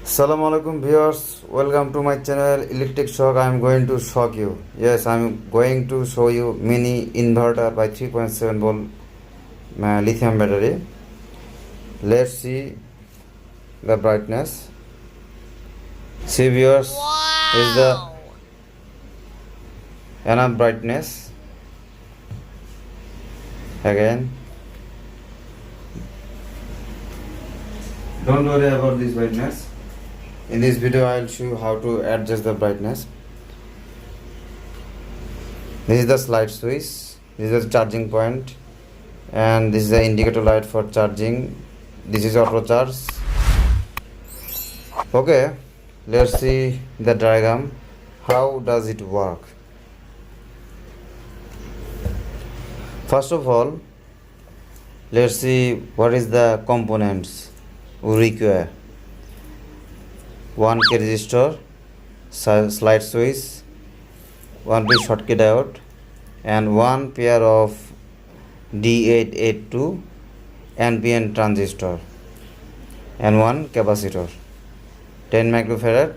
Assalamu alaikum viewers, welcome to my channel Electric Shock. I am going to shock you. Yes, I am going to show you mini inverter by 3.7 volt lithium battery. Let's see the brightness. See viewers, is the enough brightness. Again, don't worry about this brightness. In this video I will show you how to adjust the brightness. This is the slide switch, this is the charging point, and this is the indicator light for charging. This is auto charge. Okay, let's see the diagram. How does it work? First of all, let's see what is the components we require. 1K resistor, slide switch, 1 big Schottky diode, and 1 pair of D882 NPN transistor, and 1 capacitor, 10 microfarad,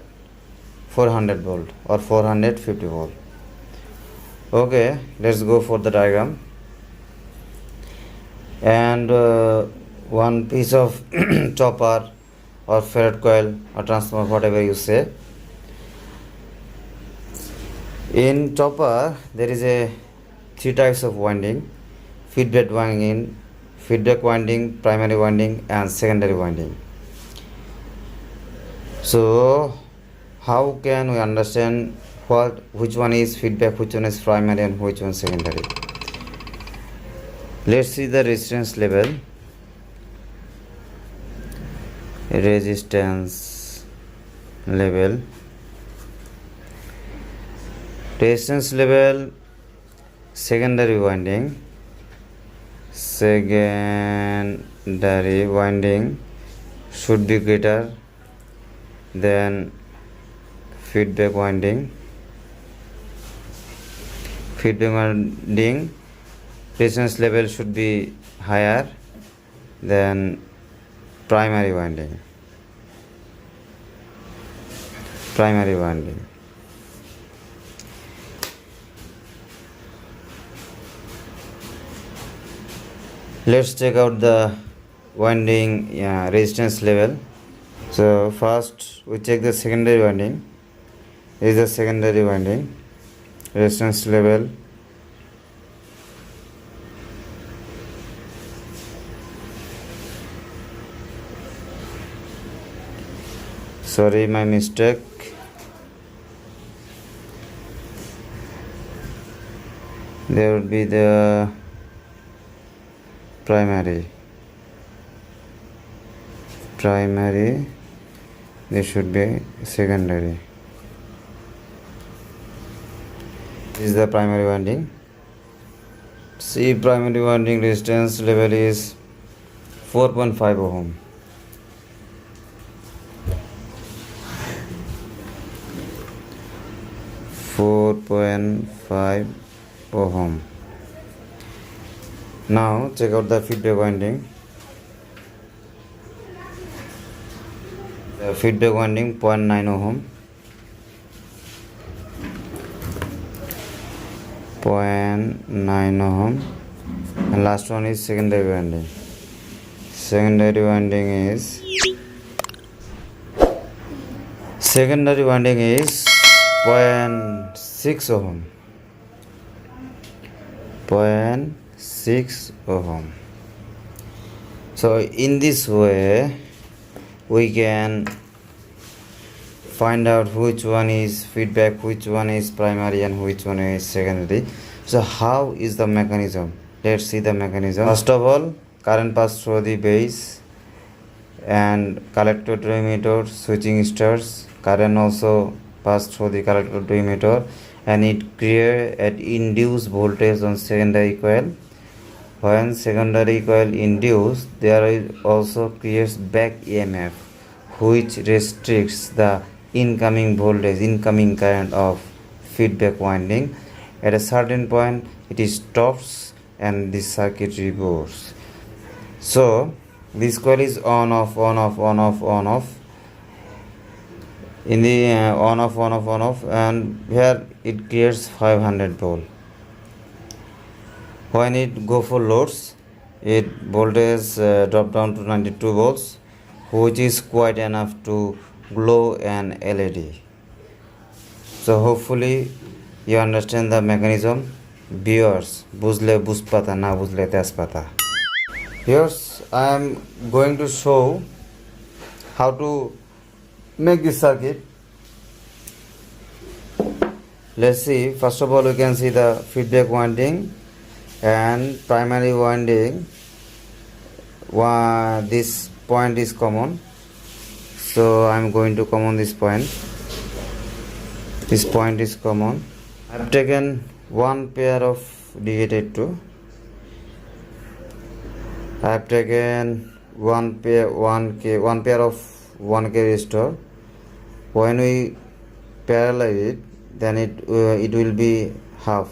400 volt or 450 volt. Okay, let's go for the diagram. And one piece of chopper or ferrite coil or transformer, whatever you say. In chopper there is a 3 types of winding: feedback winding, primary winding, and secondary winding. So how can we understand which one is feedback, which one is primary, and which one is secondary? Let's see the resistance level. Resistance level, secondary winding should be greater than feedback winding. Resistance level should be higher than primary winding. Let's check out the winding resistance level. So first we check the secondary winding. This is the secondary winding resistance level. Sorry, my mistake. There would be the primary. There should be secondary. This is the primary winding. See, primary winding resistance level is 4.5 ohm. Ohm. Now check out the feedback winding. The feedback winding 0.9 ohm. 0.9 ohm. And last one is secondary winding. Secondary winding is 0.6 ohm. 0.6 ohm. So in this way we can find out which one is feedback, which one is primary, and which one is secondary. So how is the mechanism? Let's see the mechanism. First of all, current pass through the base and collector to emitter, switching starts. Current also pass through the collector to emitter, and it creates an induced voltage on secondary coil. When secondary coil induced, there is also creates back EMF, which restricts the incoming current of feedback winding. At a certain point it stops and this circuit reboots. So this coil is on off. in the on off, and here it creates 500 volt. When it go for loads, it voltage drop down to 92 volts, which is quite enough to glow an LED. So hopefully you understand the mechanism. Viewers, buzle buspata na buzle tespata. Here's I am going to show how to make this circuit. Let's see. First of all, we can see the feedback winding and primary winding. This point is common, so I am going to common this point. This point is common. I have taken one pair of DA82. I have taken one pair of 1K resistor. When we parallel it, then it will be half.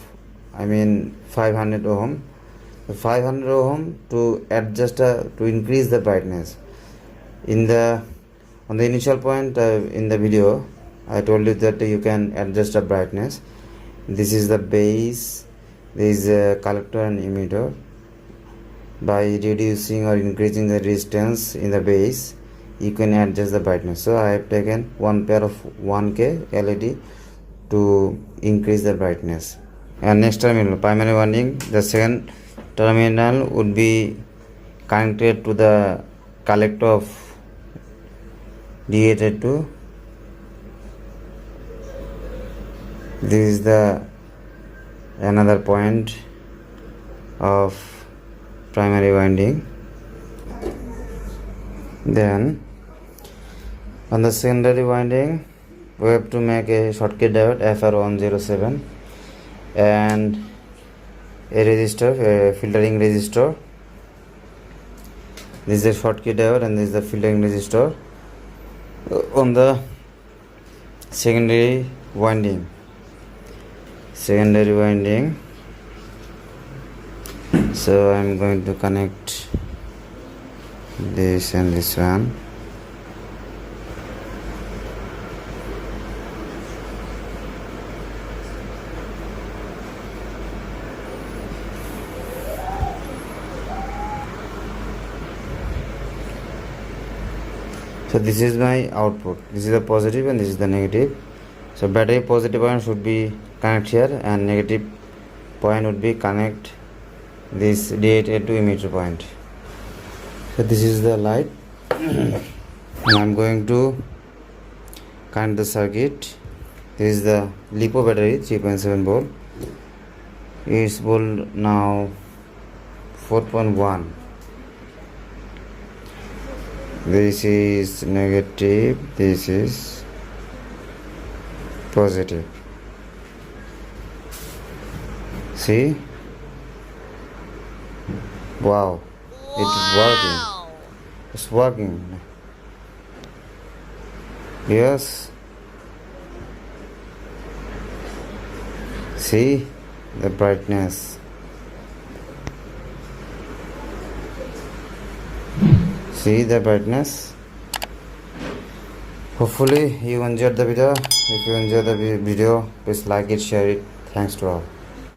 I mean 500 ohm. 500 ohm to adjust to increase the brightness. On the initial point in the video, I told you that you can adjust the brightness. This is the base. This is a collector and emitter. By reducing or increasing the resistance in the base, you can adjust the brightness. So I have taken one pair of 1K LED to increase the brightness. And next terminal, primary winding, the second terminal would be connected to the collector of DA82. This is the another point of primary winding. Then on the secondary winding, we have to make a Schottky diode FR107 and a resistor, a filtering resistor. This is a Schottky diode and this is the filtering resistor on the secondary winding. So I am going to connect this and this one. So this is my output. This is the positive and this is the negative. So battery positive point should be connect here and negative point would be connect this DA82 emitter point. So this is the light. And I am going to connect the circuit. This is the LiPo battery 3.7 volt. Its volt now 4.1. This is negative, this is positive. See? Wow, it's working. It's working. Yes. See the brightness. See the brightness. Hopefully you enjoyed the video. If you enjoyed the video, please like it, share it. Thanks to all.